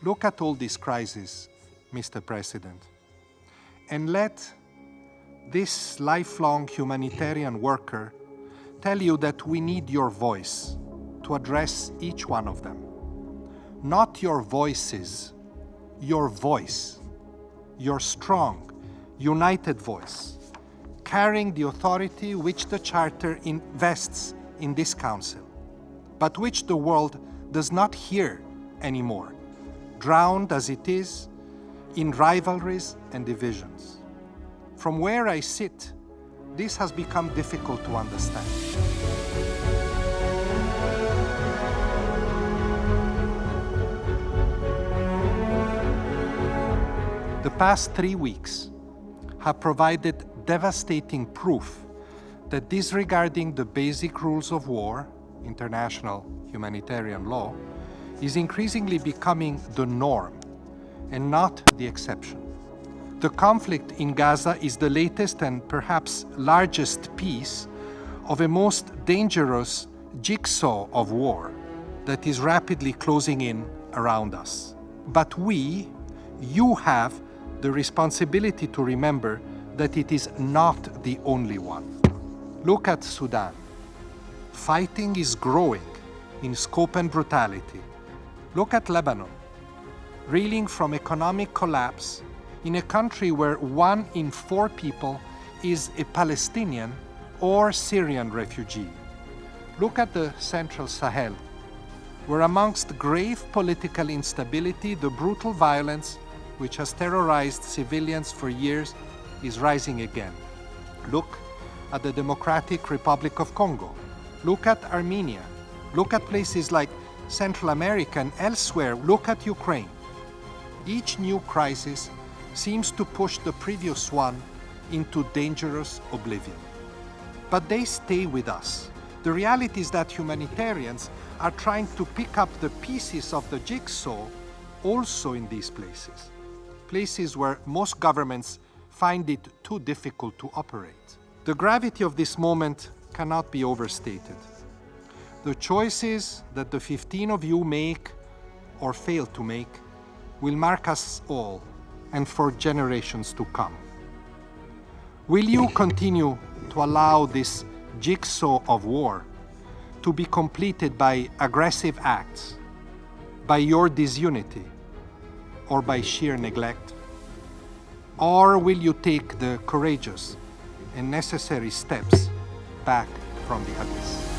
Look at all these crises, Mr. President, and let this lifelong humanitarian worker tell you that we need your voice to address each one of them. Not your voices, your voice, your strong, united voice, carrying the authority which the Charter invests in this Council, but which the world does not hear anymore, drowned as it is in rivalries and divisions. From where I sit, this has become difficult to understand. The past 3 weeks have provided devastating proof that disregarding the basic rules of war, international humanitarian law, is increasingly becoming the norm and not the exception. The conflict in Gaza is the latest and perhaps largest piece of a most dangerous jigsaw of war that is rapidly closing in around us. But you have the responsibility to remember that it is not the only one. Look at Sudan. Fighting is growing in scope and brutality. Look at Lebanon, reeling from economic collapse in a country where 1 in 4 people is a Palestinian or Syrian refugee. Look at the Central Sahel, where amongst grave political instability, the brutal violence which has terrorized civilians for years is rising again. Look at the Democratic Republic of Congo. Look at Armenia. Look at places like Central America and elsewhere. Look at Ukraine. Each new crisis seems to push the previous one into dangerous oblivion. But they stay with us. The reality is that humanitarians are trying to pick up the pieces of the jigsaw also in these places. Places where most governments find it too difficult to operate. The gravity of this moment cannot be overstated. The choices that the 15 of you make or fail to make will mark us all and for generations to come. Will you continue to allow this jigsaw of war to be completed by aggressive acts, by your disunity, or by sheer neglect? Or will you take the courageous and necessary steps back from the abyss?